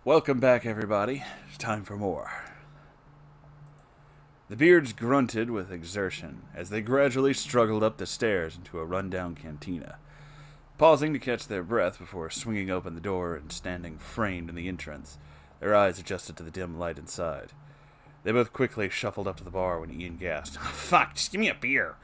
Welcome back, everybody. It's time for more. The Beards grunted with exertion as they gradually struggled up the stairs into a rundown cantina, pausing to catch their breath before swinging open the door and standing framed in the entrance, their eyes adjusted to the dim light inside. They both quickly shuffled up to the bar when Ian gasped, "Fuck, just give me a beer!"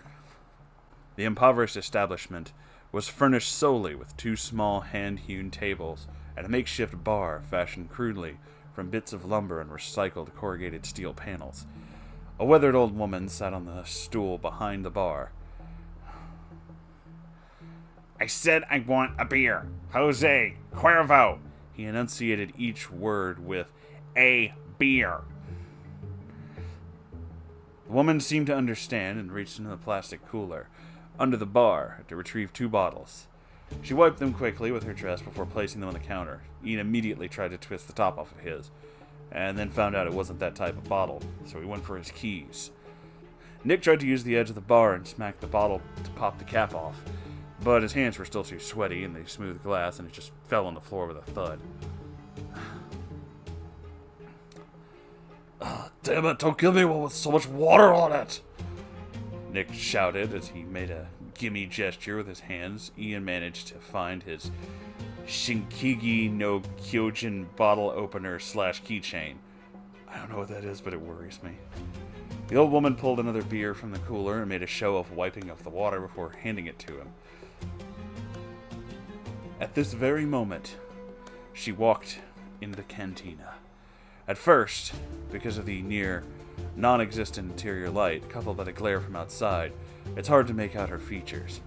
The impoverished establishment was furnished solely with two small hand-hewn tables and a makeshift bar fashioned crudely from bits of lumber and recycled corrugated steel panels. A weathered old woman sat on the stool behind the bar. "I said I want a beer. Jose Cuervo." He enunciated each word with "a beer." The woman seemed to understand and reached into the plastic cooler under the bar to retrieve two bottles. She wiped them quickly with her dress before placing them on the counter. Ian immediately tried to twist the top off of his, and then found out it wasn't that type of bottle, so he went for his keys. Nick tried to use the edge of the bar and smack the bottle to pop the cap off, but his hands were still too sweaty in the smooth glass, and it just fell on the floor with a thud. "Damn it, don't give me one with so much water on it!" Nick shouted as he made a gimme gesture with his hands. Ian managed to find his Shinkigi no Kyojin bottle opener / keychain. I don't know what that is, but it worries me. The old woman pulled another beer from the cooler and made a show of wiping off the water before handing it to him. At this very moment, she walked into the cantina. At first, because of the near non-existent interior light, coupled by the glare from outside, it's hard to make out her features.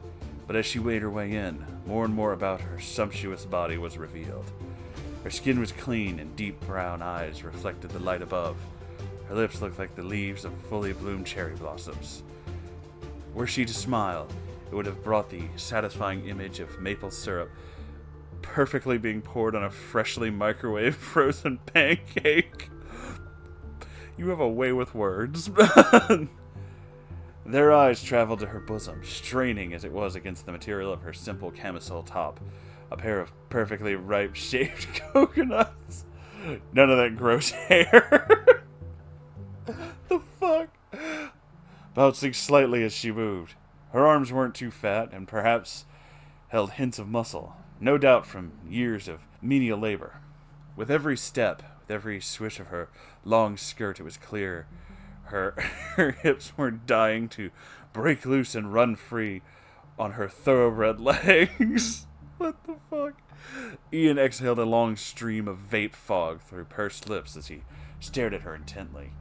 But as she made her way in, more and more about her sumptuous body was revealed. Her skin was clean, and deep brown eyes reflected the light above. Her lips looked like the leaves of fully bloomed cherry blossoms. Were she to smile, it would have brought the satisfying image of maple syrup perfectly being poured on a freshly microwaved frozen pancake. You have a way with words. Their eyes traveled to her bosom, straining as it was against the material of her simple camisole top. A pair of perfectly ripe shaved coconuts. None of that gross hair. The fuck? Bouncing slightly as she moved. Her arms weren't too fat and perhaps held hints of muscle, no doubt from years of menial labor. With every step, with every swish of her long skirt, it was clear her hips were dying to break loose and run free on her thoroughbred legs. What the fuck? Ian exhaled a long stream of vape fog through pursed lips as he stared at her intently.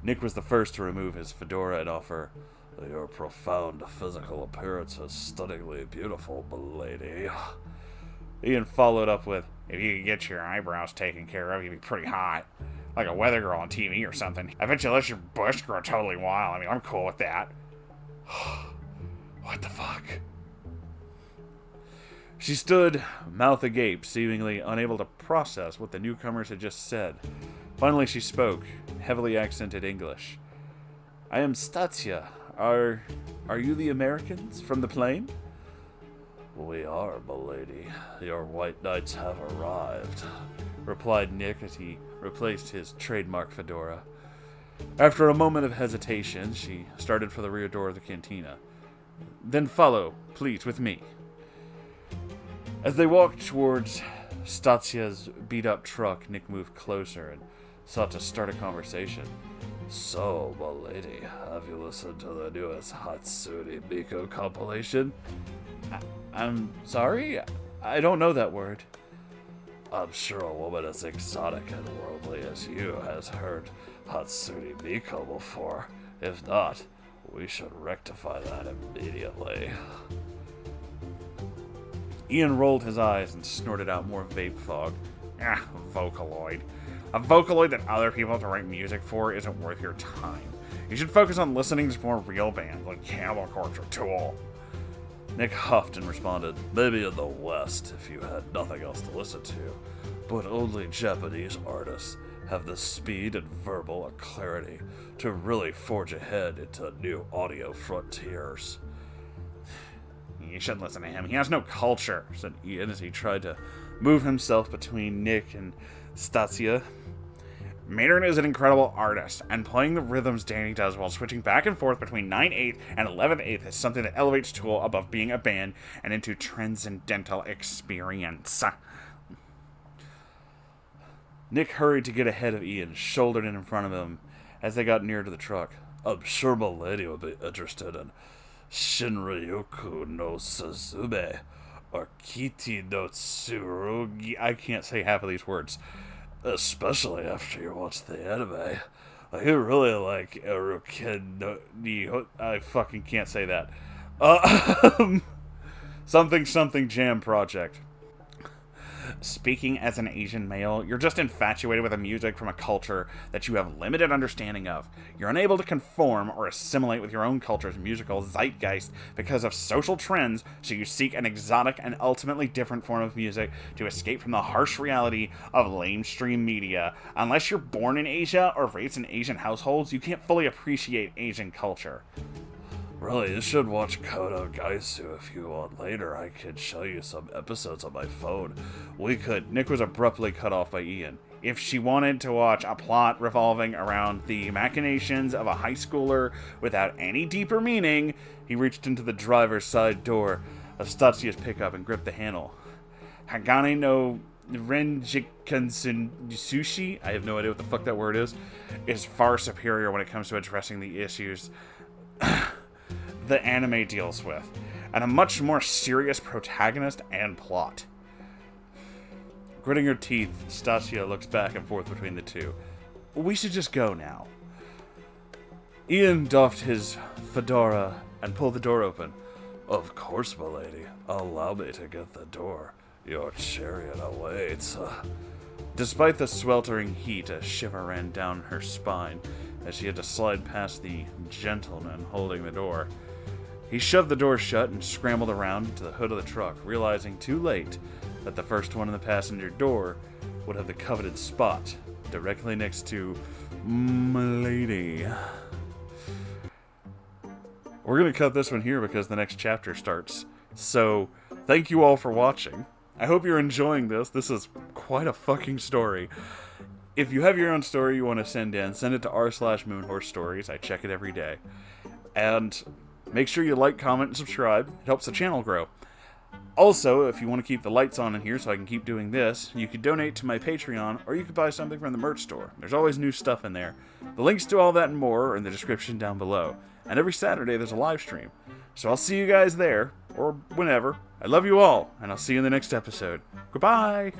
Nick was the first to remove his fedora and offer, "Your profound physical appearance is stunningly beautiful, milady." Ian followed up with, "If you could get your eyebrows taken care of, you'd be pretty hot. Like a weather girl on TV or something. I bet you let your bush grow totally wild. I mean, I'm cool with that." What the fuck? She stood, mouth agape, seemingly unable to process what the newcomers had just said. Finally she spoke, heavily accented English. "I am Stasia. Are you the Americans from the plane?" "We are, milady. Your white knights have arrived," replied Nick as he replaced his trademark fedora. After a moment of hesitation, she started for the rear door of the cantina. "Then follow, please, with me." As they walked towards Stasia's beat-up truck, Nick moved closer and sought to start a conversation. "So, milady, have you listened to the newest Hatsune Miku compilation?" I'm sorry? I don't know that word." "I'm sure a woman as exotic and worldly as you has heard Hatsune Miku before. If not, we should rectify that immediately." Ian rolled his eyes and snorted out more vape fog. Vocaloid. A Vocaloid that other people have to write music for isn't worth your time. You should focus on listening to more real bands like Cannibal Corpse or Tool. Nick huffed and responded, "Maybe in the West, if you had nothing else to listen to, but only Japanese artists have the speed and verbal clarity to really forge ahead into new audio frontiers." "You shouldn't listen to him. He has no culture," said Ian as he tried to move himself between Nick and Stasia. Maynard is an incredible artist, and playing the rhythms Danny does while switching back and forth between 9/8 and 11/8 is something that elevates Tool above being a band and into transcendental experience. Nick hurried to get ahead of Ian, shouldered in front of him as they got near to the truck. I'm sure my lady will be interested in Shinryoku no Suzume or Kiti no Tsurugi. I can't say half of these words. Especially after you watch the anime. I really like Eruken no Niho. I fucking can't say that. Something Jam Project. Speaking as an Asian male, you're just infatuated with a music from a culture that you have limited understanding of. You're unable to conform or assimilate with your own culture's musical zeitgeist because of social trends, so you seek an exotic and ultimately different form of music to escape from the harsh reality of lamestream media. Unless you're born in Asia or raised in Asian households, you can't fully appreciate Asian culture. Really, you should watch Kodo Gaisu if you want later. I could show you some episodes on my phone. We could. Nick was abruptly cut off by Ian. If she wanted to watch a plot revolving around the machinations of a high schooler without any deeper meaning, he reached into the driver's side door of Statsia's pickup and gripped the handle. Hagane no Renjikansushi, I have no idea what the fuck that word is far superior when it comes to addressing the issues the anime deals with, and a much more serious protagonist and plot. Gritting her teeth, Stasia looks back and forth between the two. We should just go now. Ian doffed his fedora and pulled the door open. Of course, my lady. Allow me to get the door. Your chariot awaits. Despite the sweltering heat, a shiver ran down her spine as she had to slide past the gentleman holding the door. He shoved the door shut and scrambled around to the hood of the truck, realizing too late that the first one in the passenger door would have the coveted spot directly next to M'lady. We're going to cut this one here because the next chapter starts. So, thank you all for watching. I hope you're enjoying this. This is quite a fucking story. If you have your own story you want to send in, send it to r/Moonhorse Stories. I check it every day. And make sure you like, comment, and subscribe. It helps the channel grow. Also, if you want to keep the lights on in here so I can keep doing this, you could donate to my Patreon, or you could buy something from the merch store. There's always new stuff in there. The links to all that and more are in the description down below. And every Saturday there's a live stream. So I'll see you guys there, or whenever. I love you all, and I'll see you in the next episode. Goodbye!